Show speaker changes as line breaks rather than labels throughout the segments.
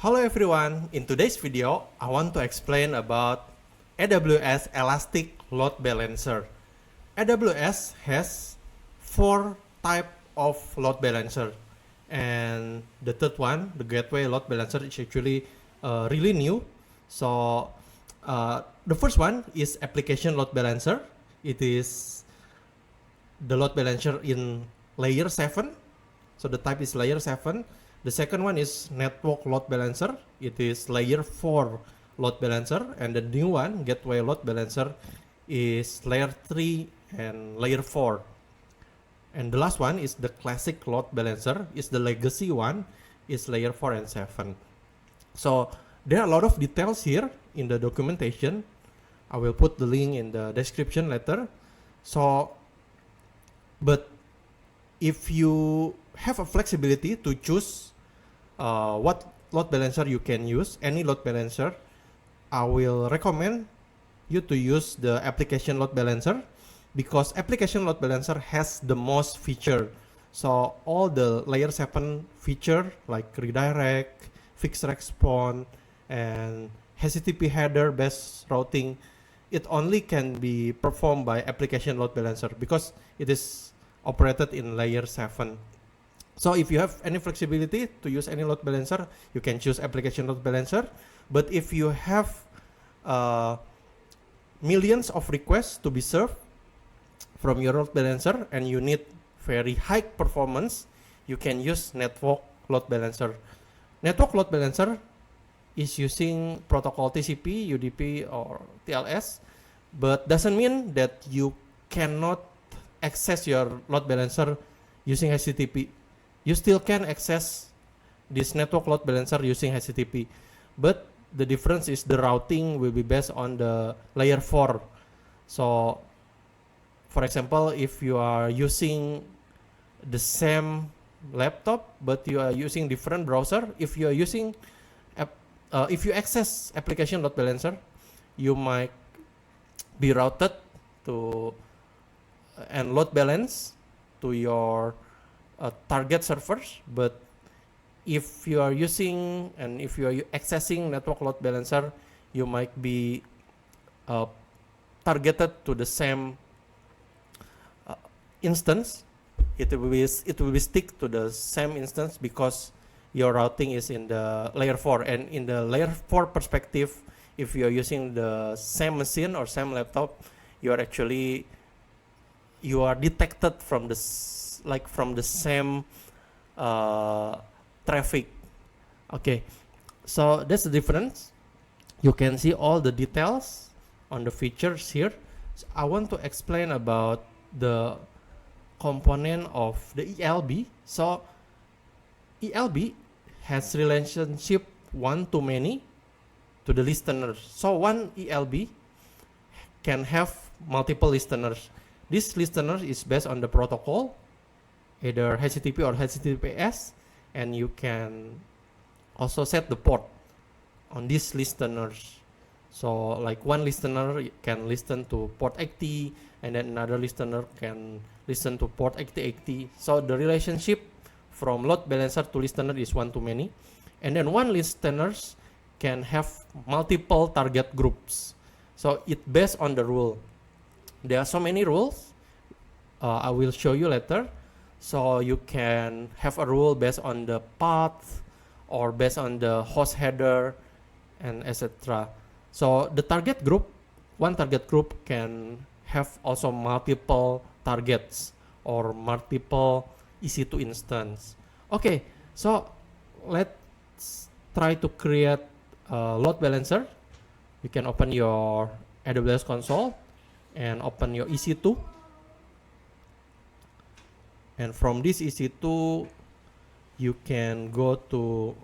Hello everyone, in today's video I want to explain about AWS Elastic Load Balancer. AWS has 4 types of load balancer, and the third one, the gateway load balancer, is actually really new. So the first one is application load balancer. It is the load balancer in layer 7. So the type is layer 7. The second one is network load balancer. It is layer 4 load balancer. And the new one, gateway load balancer, is layer 3 and layer 4. And the last one is the classic load balancer, is the legacy one, is layer 4 and 7. So there are a lot of details here in the documentation. I will put the link in the description later. So, but if you have a flexibility to choose what load balancer you can use, any load balancer, I will recommend you to use the application load balancer, because application load balancer has the most feature. So all the layer 7 feature like redirect, fixed response, and HTTP header based routing, it only can be performed by application load balancer because it is operated in layer 7. So if you have any flexibility to use any load balancer, you can choose application load balancer. But if you have millions of requests to be served from your load balancer and you need very high performance, you can use network load balancer. Network load balancer is using protocol TCP, UDP, or TLS, but doesn't mean that you cannot access your load balancer using HTTP. You still can access this network load balancer using HTTP, but the difference is the routing will be based on the layer 4. So for example, if you are using the same laptop but you are using different browser, if you are using if you access application load balancer, you might be routed to and load balance to your target servers. But if you are using and if you are accessing network load balancer, you might be targeted to the same instance. It will be stick to the same instance because your routing is in the layer 4. And in the layer 4 perspective, if you are using the same machine or same laptop, you are detected from the same traffic. Okay, so that's the difference. You can see all the details on the features here. So I want to explain about the component of the ELB. So ELB has relationship one-to-many to the listeners. So one ELB can have multiple listeners. This listener is based on the protocol, either HTTP or HTTPS, and you can also set the port on these listeners. So like one listener can listen to port 80, and then another listener can listen to port 8080. So the relationship from load balancer to listener is one-to-many, and then one listener can have multiple target groups. So it based on the rule. There are so many rules. I will show you later. So you can have a rule based on the path or based on the host header and etc. So the target group, one target group can have also multiple targets or multiple EC2 instance. Okay, so let's try to create a load balancer. You can open your AWS console and open your EC2. And from this EC2, you can go to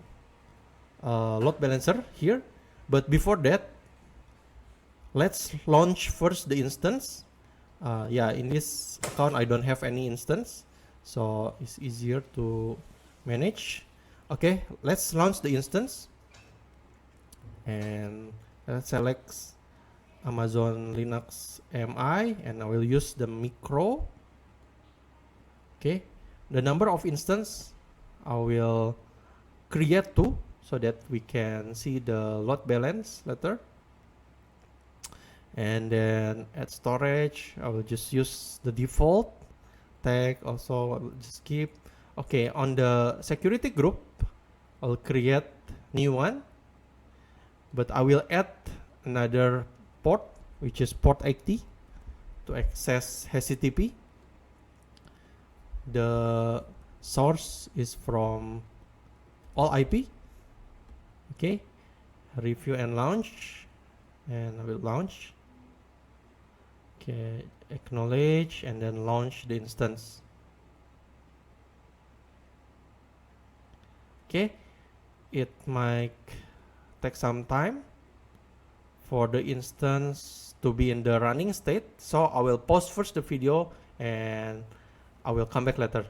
load balancer here. But before that, let's launch first the instance. In this account, I don't have any instance, so it's easier to manage. Okay, let's launch the instance. And let's select Amazon Linux MI, and I will use the micro. Okay, the number of instance I will create 2. so that we can see the load balance later. And then at storage, I will just use the default tag. Also, I will just keep. Okay, on the security group, I'll create new one, but I will add another port, which is port 80, to access HTTP. The source is from all IP. Okay, review and launch, and I will launch. Okay, acknowledge and then launch the instance. Okay, it might take some time for the instance to be in the running state, so I will pause first the video and I will come back later.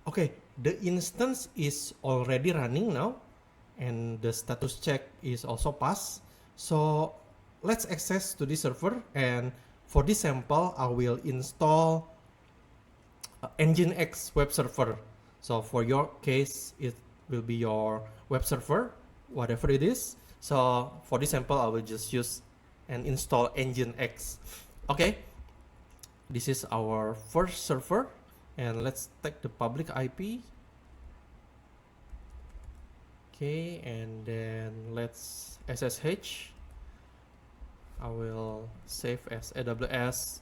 Okay, the instance is already running now and the status check is also passed. So let's access to this server, and for this sample I will install Nginx web server. So for your case it will be your web server, whatever it is. So for this sample I will just use and install Nginx. Okay, this is our first server, and let's take the public IP. Okay, and then let's SSH. I will save as AWS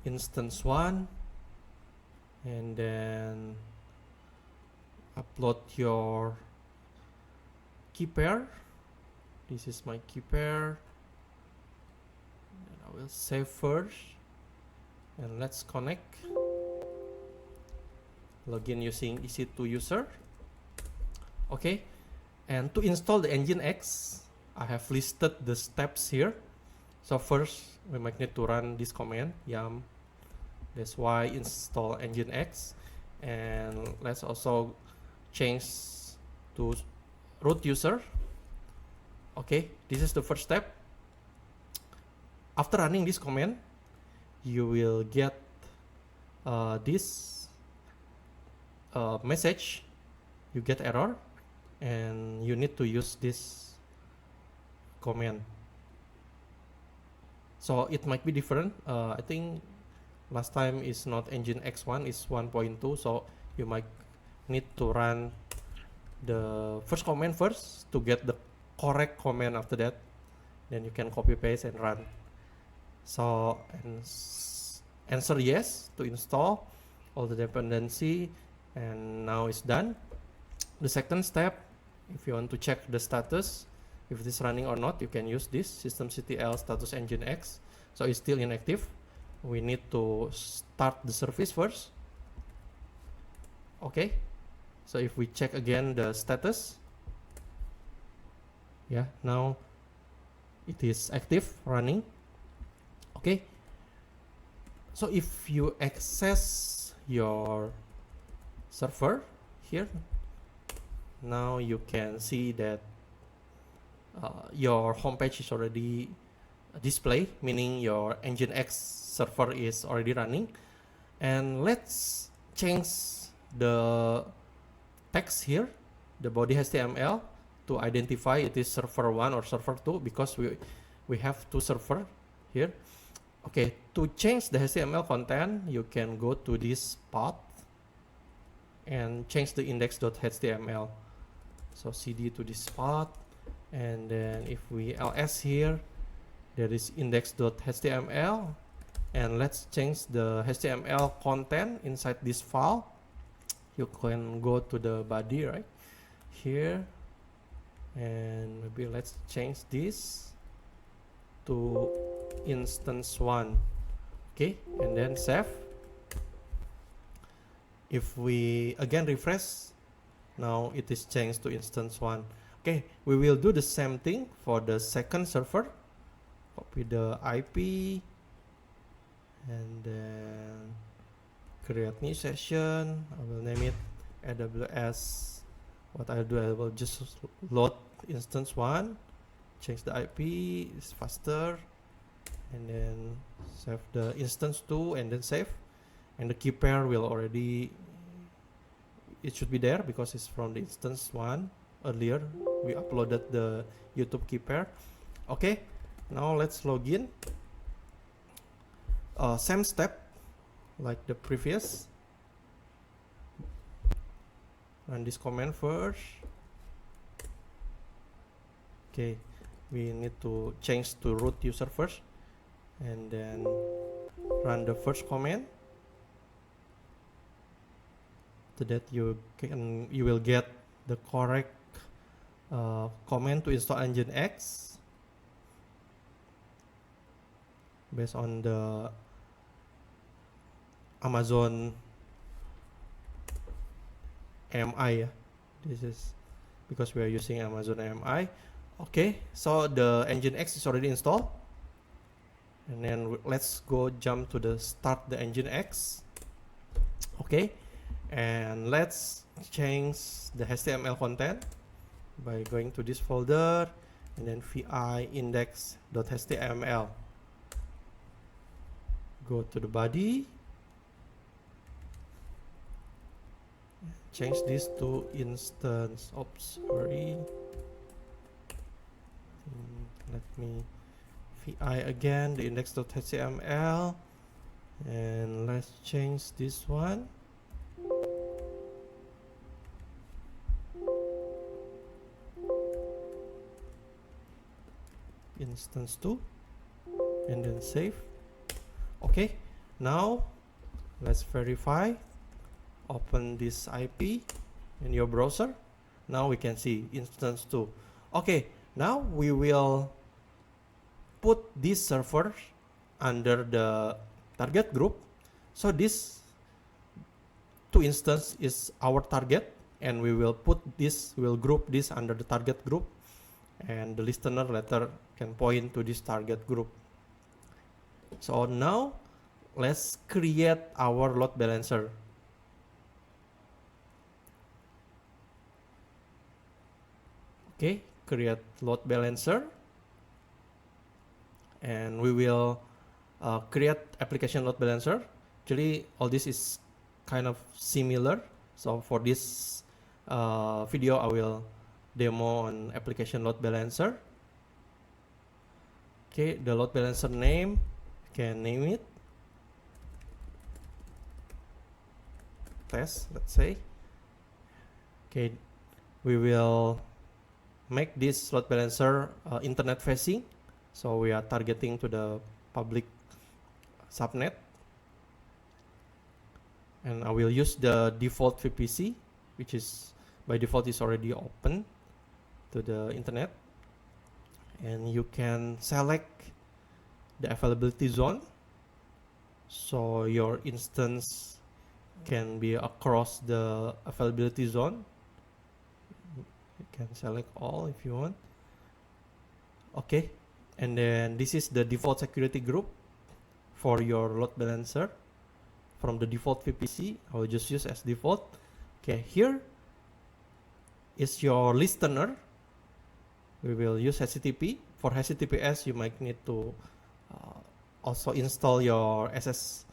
instance 1, and then upload your key pair. This is my key pair, and I will save first, and let's connect. Login using EC2 user. Okay, and to install the Nginx, I have listed the steps here. So first we might need to run this command yum -y install Nginx, and let's also change to root user. Okay, this is the first step. After running this command, you will get this message. You get error, and you need to use this command. So it might be different. I think last time is not Nginx 1, is 1.2, so you might need to run the first command first to get the correct command. After that, then you can copy paste and run. So answer yes to install all the dependency, and now it's done. The second step, if you want to check the status, if it is running or not, you can use this systemctl status Nginx. So it's still inactive. We need to start the service first. Okay, so if we check again the status, yeah, now it is active, running. Okay, so if you access your server here, now you can see that your homepage is already displayed, meaning your Nginx server is already running. And let's change the text here, the body HTML, to identify it is server 1 or server 2, because we have two server here. Okay, to change the HTML content, you can go to this path and change the index.html. So cd to this path, and then if we ls here, there is index.html, and let's change the HTML content inside this file. You can go to the body right here, and maybe let's change this to instance 1. Okay, and then save. If we again refresh, now it is changed to instance 1. Okay, we will do the same thing for the second server. Copy the IP, and then create new session. I will name it AWS. What I'll do, I will just load instance 1, change the IP, it's faster, and then save the instance 2, and then save. And the key pair will already, it should be there because it's from the instance 1. earlier we uploaded the YouTube key pair. Okay, now let's log in. Same step like the previous. Run this command first. Okay, we need to change to root user first, and then run the first command. So that you will get the correct command to install Nginx based on the Amazon AMI. This is because we are using Amazon AMI. Okay, so the Nginx is already installed, and then let's go jump to the start the Nginx. Okay, and let's change the HTML content by going to this folder and then vi index.html. Go to the body, change this to instance. Oops, sorry. Let me vi again the index.html, and let's change this one. Instance 2, and then save. Okay, now let's verify. Open this IP in your browser. Now we can see instance 2. Okay, now we will put this server under the target group. So this 2 instance is our target, and we will group this under the target group, and the listener later can point to this target group. So now let's create our load balancer. Okay, create load balancer, and we will create application load balancer. Actually, all this is kind of similar. So for this video, I will demo on application load balancer. Okay, the load balancer name, you can name it test, let's say. Okay, we will make this load balancer internet facing, so we are targeting to the public subnet, and I will use the default VPC, which is by default is already open to the internet, and you can select the availability zone, so your instance can be across the availability zone. You can select all if you want. Okay, and then this is the default security group for your load balancer. From the default VPC, I will just use as default. Okay, here is your listener. We will use HTTP. For HTTPS, you might need to also install your SSL,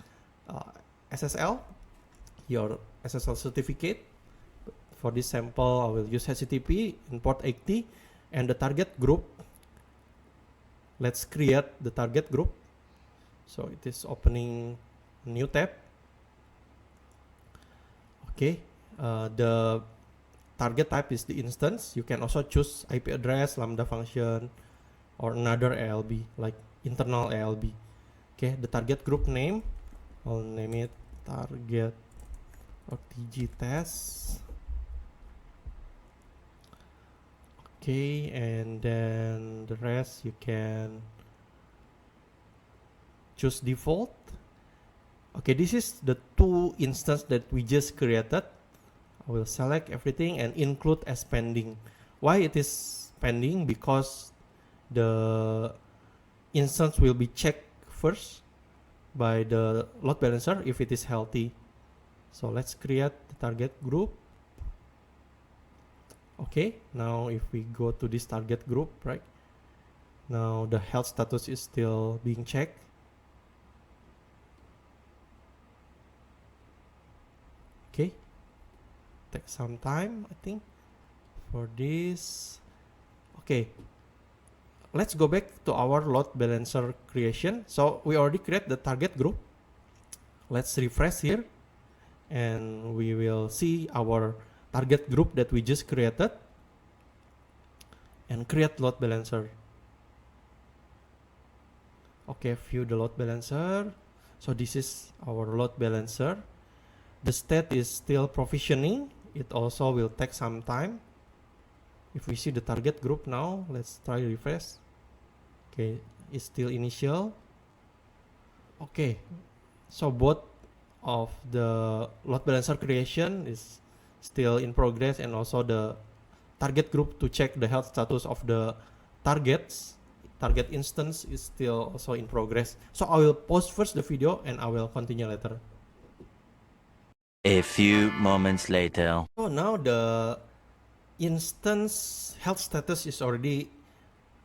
your SSL certificate. For this sample, I will use HTTP in port 80, and the target group. Let's create the target group. So it is opening a new tab. Okay, the target type is the instance. You can also choose IP address, Lambda function, or another ALB, like internal ALB. Okay, the target group name, I'll name it target or TG test. Okay, and then the rest you can choose default. Okay, this is the 2 instances that we just created. I will select everything and include as pending. Why it is pending? Because the instance will be checked first by the load balancer if it is healthy. So let's create the target group. Okay, now if we go to this target group, right? Now the health status is still being checked. Okay, take some time, I think, for this. Okay, let's go back to our load balancer creation. So we already create the target group. Let's refresh here, and we will see our target group that we just created, and create load balancer. Okay, view the load balancer. So this is our load balancer. The state is still provisioning. It also will take some time. If we see the target group now, let's try refresh. Okay, it's still initial. Okay, so both of the load balancer creation is still in progress, and also the target group to check the health status of the target instance is still also in progress. So I will pause first the video and I will continue later.
A few moments later.
So now the instance health status is already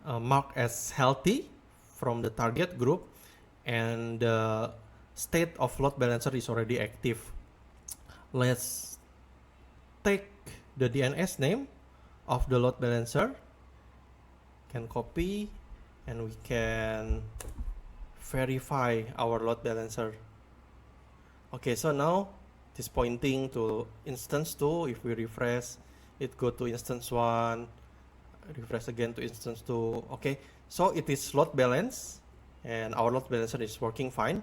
marked as healthy from the target group, and the state of load balancer is already active. Let's take the DNS name of the load balancer, can copy, and we can verify our load balancer. Okay, so now it is pointing to instance 2. If we refresh, it go to instance 1, refresh again to instance 2. Okay, so it is load balance, and our load balancer is working fine.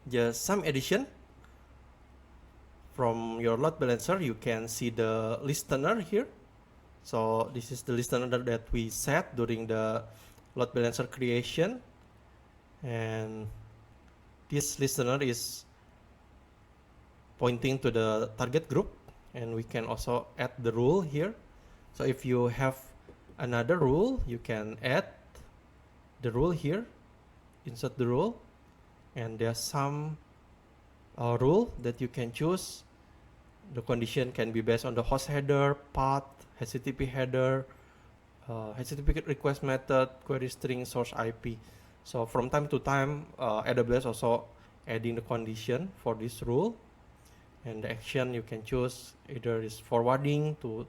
Just some addition. From your load balancer, you can see the listener here. So this is the listener that we set during the load balancer creation, and this listener is pointing to the target group, and we can also add the rule here. So if you have another rule, you can add the rule here, insert the rule, and there's some rule that you can choose. The condition can be based on the host header, path, HTTP header, HTTP request method, query string, source IP. So from time to time, AWS also adding the condition for this rule, and the action you can choose either is forwarding to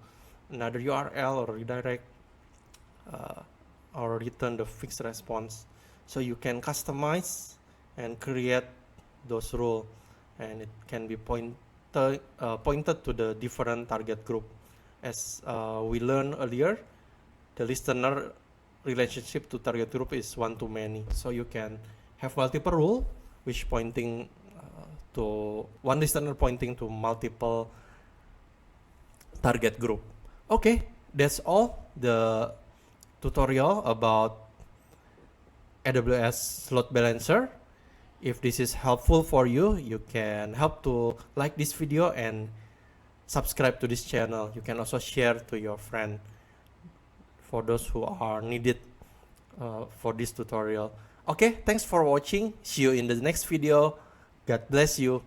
another URL, or redirect, or return the fixed response. So you can customize and create those rules, and it can be pointed to the different target group. As we learned earlier, the listener relationship to target group is one-to-many. So you can have multiple rules which pointing to one listener pointing to multiple target group. Okay, that's all the tutorial about AWS Load Balancer. If this is helpful for you, you can help to like this video and subscribe to this channel. You can also share to your friend for those who are needed for this tutorial. Okay, thanks for watching. See you in the next video. God bless you.